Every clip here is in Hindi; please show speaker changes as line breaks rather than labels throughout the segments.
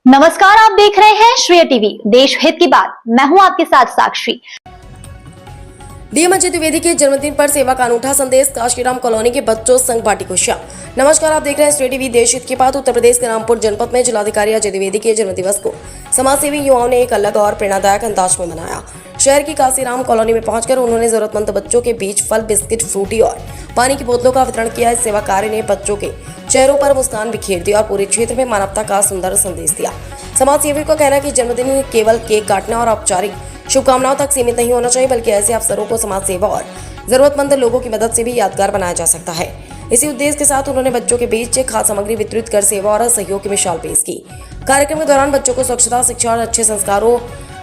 नमस्कार, आप देख रहे हैं श्रेय टीवी, देश हित की बात। मैं हूं आपके साथ साक्षी।
डीएम अजय द्विवेदी के जन्मदिन पर सेवा का अनूठा संदेश। काशीराम कॉलोनी के बच्चों संघ बाटी खुशियां। नमस्कार, आप देख रहे हैं श्रेय टीवी, देश हित की बात। उत्तर प्रदेश के रामपुर जनपद में जिलाधिकारी अजय द्विवेदी के जन्मदिवस को समाजसेवी युवाओं ने एक अलग और प्रेरणादायक अंदाज में मनाया। शहर की काशीराम कॉलोनी में पहुंचकर उन्होंने जरूरतमंद बच्चों के बीच फल, बिस्किट, फ्रूटी और पानी की बोतलों का वितरण किया। इस सेवा कार्य ने बच्चों के चेहरों पर मुस्कान बिखेर दी और पूरे क्षेत्र में मानवता का सुंदर संदेश दिया। समाजसेवी का कहना है कि जन्मदिन केवल केक काटने और औपचारिक शुभकामनाओं तक सीमित नहीं होना चाहिए, बल्कि ऐसे अवसरों को समाज सेवा और जरूरतमंद लोगों की मदद से भी यादगार बनाया जा सकता है। इसी उद्देश्य के साथ उन्होंने बच्चों के बीच खाद्य सामग्री वितरित कर सेवा और सहयोग की मिसाल पेश की। कार्यक्रम के दौरान बच्चों को स्वच्छता, शिक्षा और अच्छे संस्कारों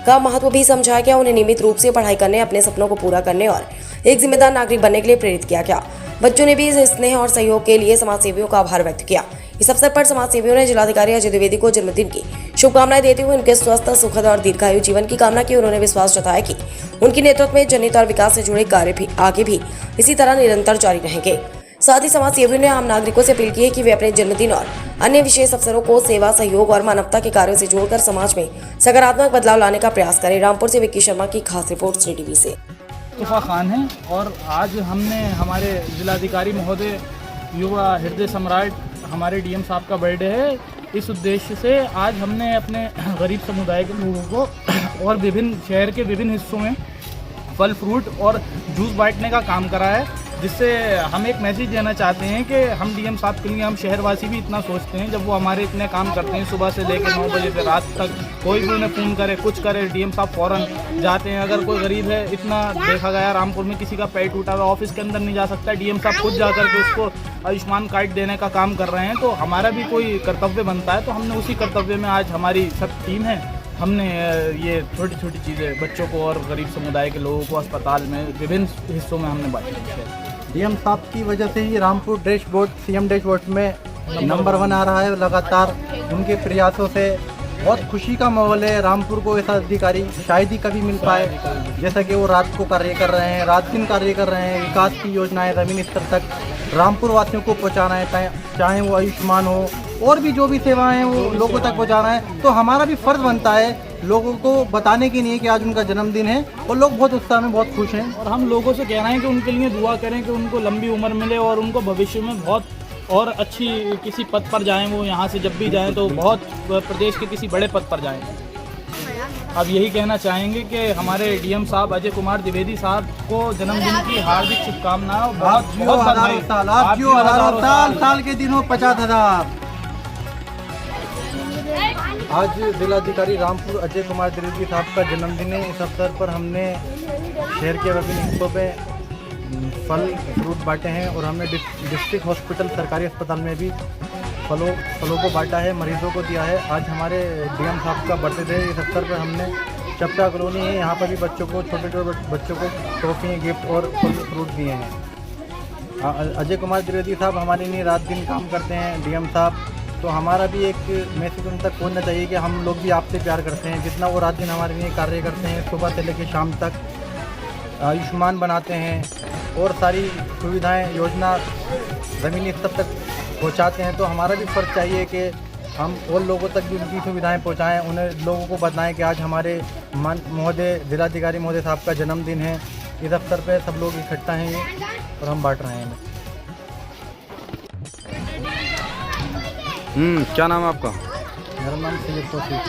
का महत्व भी समझाया गया। उन्हें नियमित रूप से पढ़ाई करने, अपने सपनों को पूरा करने और एक जिम्मेदार नागरिक बनने के लिए प्रेरित किया गया। बच्चों ने भी इस स्नेह और सहयोग के लिए समाजसेवियों का आभार व्यक्त किया। इस अवसर पर समाजसेवियों ने जिलाधिकारी अजय द्विवेदी को जन्मदिन की शुभकामनाएं देते हुए उनके स्वस्थ, सुखद और दीर्घायु जीवन की कामना की। उन्होंने विश्वास जताया कि उनके नेतृत्व में जनहित और विकास से जुड़े कार्य भी आगे भी इसी तरह निरंतर जारी रहेंगे। साथ ही समाजसेवियों ने आम नागरिकों से अपील की है कि वे अपने जन्मदिन और अन्य विशेष अवसरों को सेवा, सहयोग और मानवता के कार्यों से जोड़कर समाज में सकारात्मक बदलाव लाने का प्रयास करें। रामपुर से विक्की शर्मा की खास रिपोर्ट श्रेय टीवी से।
तूफा खान है और आज हमने हमारे जिलाधिकारी महोदय युवा हृदय सम्राट हमारे डीएम साहब का बर्थडे है। इस उद्देश्य से आज हमने अपने गरीब समुदाय के लोगों को और विभिन्न शहर के विभिन्न हिस्सों में फल, फ्रूट और जूस बांटने का काम करा है, जिससे हम एक मैसेज देना चाहते हैं कि हम डीएम साहब के लिए, हम शहरवासी भी इतना सोचते हैं। जब वो हमारे इतने काम करते हैं सुबह से लेकर 9 बजे से रात तक, कोई भी उन्हें फ़ोन करे, कुछ करे, डीएम साहब फ़ौरन जाते हैं। अगर कोई गरीब है, इतना देखा गया रामपुर में किसी का पैर टूटा हुआ, ऑफिस के अंदर नहीं जा सकता, डीएम साहब खुद जा करके उसको आयुष्मान कार्ड देने का काम कर रहे हैं। तो हमारा भी कोई कर्तव्य बनता है, तो हमने उसी कर्तव्य में आज हमारी सब टीम है, हमने ये छोटी छोटी चीज़ें बच्चों को और गरीब समुदाय के लोगों को अस्पताल में विभिन्न हिस्सों में हमने बांटी है।
डीएम साहब की वजह से ही रामपुर डैशबोर्ड, सीएम डैशबोर्ड में नंबर 1 आ रहा है लगातार। उनके प्रयासों से बहुत खुशी का माहौल है। रामपुर को ऐसा अधिकारी शायद ही कभी मिल पाए, जैसा कि वो रात को कार्य कर रहे हैं, रात दिन कार्य कर रहे हैं। विकास की योजनाएं ज़मीनी स्तर तक रामपुर वासियों को पहुँचाना है, चाहे वो आयुष्मान हो और भी जो भी सेवाएं हैं वो लोगों तक पहुँचाना है। तो हमारा भी फ़र्ज़ बनता है लोगों को बताने के लिए कि आज उनका जन्मदिन है और लोग बहुत उत्साह में बहुत खुश हैं।
और हम लोगों से कह रहे हैं कि उनके लिए दुआ करें कि उनको लंबी उम्र मिले और उनको भविष्य में बहुत और अच्छी किसी पद पर जाएं। वो यहाँ से जब भी जाएं तो बहुत प्रदेश के किसी बड़े पद पर जाएं। अब यही कहना चाहेंगे कि हमारे डीएम साहब अजय कुमार द्विवेदी साहब को जन्मदिन की हार्दिक शुभकामनाएं। बहुत बहुत बधाई।
हज़ारों साल के दिनों 50,000। आज जिलाधिकारी रामपुर अजय कुमार द्विवेदी साहब का जन्मदिन है। इस अवसर पर हमने शहर के विभिन्न हिस्सों में फल, फ्रूट बांटे हैं और हमने डिस्ट्रिक्ट हॉस्पिटल, सरकारी अस्पताल में भी फलों को बांटा है, मरीजों को दिया है। आज हमारे डीएम साहब का बर्थडे है। इस अवसर पर हमने चपटा कॉलोनी है, यहाँ पर भी बच्चों को, छोटे बच्चों को टॉफी, गिफ्ट और फल, फ्रूट दिए हैं। अजय कुमार द्विवेदी साहब हमारे लिए रात दिन काम करते हैं, डीएम साहब। तो हमारा भी एक मैसेज उन तक पहुंचना चाहिए कि हम लोग भी आपसे प्यार करते हैं। जितना वो रात दिन हमारे लिए कार्य करते हैं, सुबह से लेकर शाम तक आयुष्मान बनाते हैं और सारी सुविधाएं, योजना ज़मीनी स्तर तक पहुंचाते हैं। तो हमारा भी फ़र्ज़ चाहिए कि हम और लोगों तक भी उनकी सुविधाएं पहुंचाएं, उन्हें लोगों को बताएं कि आज हमारे महोदय, जिलाधिकारी महोदय साहब का जन्मदिन है। इस अवसर पर सब लोग इकट्ठा हैं और हम बांट रहे हैं।
क्या नाम है आपका?
मेरा नाम सैयद तौफीक।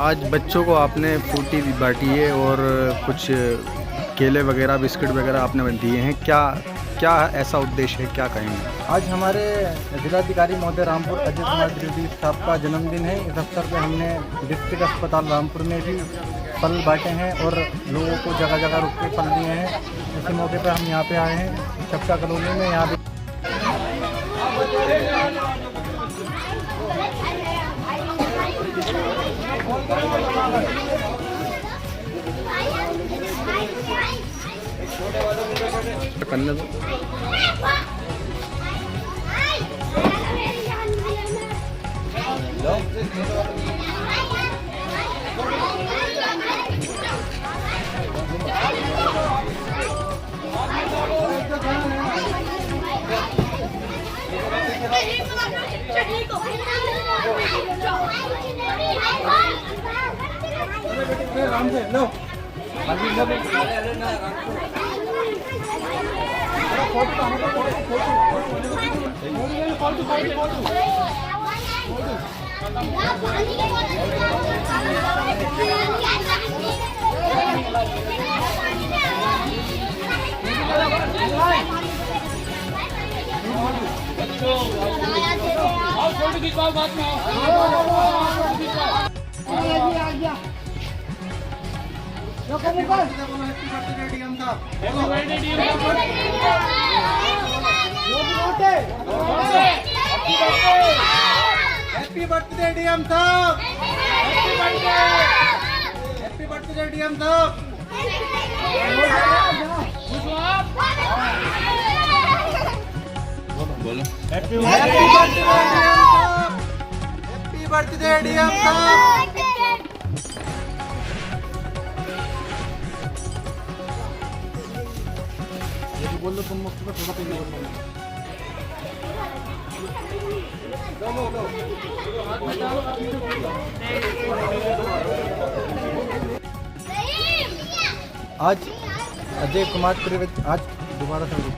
आज बच्चों को आपने फ्रूटी बांटी है और कुछ केले वगैरह, बिस्किट वगैरह आपने दिए हैं। क्या ऐसा उद्देश्य है, क्या कहेंगे?
आज हमारे जिलाधिकारी महोदय रामपुर अजय कुमार द्विवेदी साहब का जन्मदिन है। इस अवसर पर हमने डिस्ट्रिक्ट अस्पताल रामपुर में भी फल बांटे हैं और लोगों को जगह जगह रुक के फल दिए हैं। इसी मौके पर हम यहाँ पे आए हैं चपटा कॉलोनी में। यहाँ पे
करने दो।
चलिए
हैप्पी बर्थडे डीएम साहब, हैप्पी बर्थडे डीएम साहब। हैप्पी बर्थडे डीएम साहब। बोल दो तुम मुझसे थोड़ा पीछे बोल दो। आज अजय कुमार त्रिवेदी, आज दोबारा से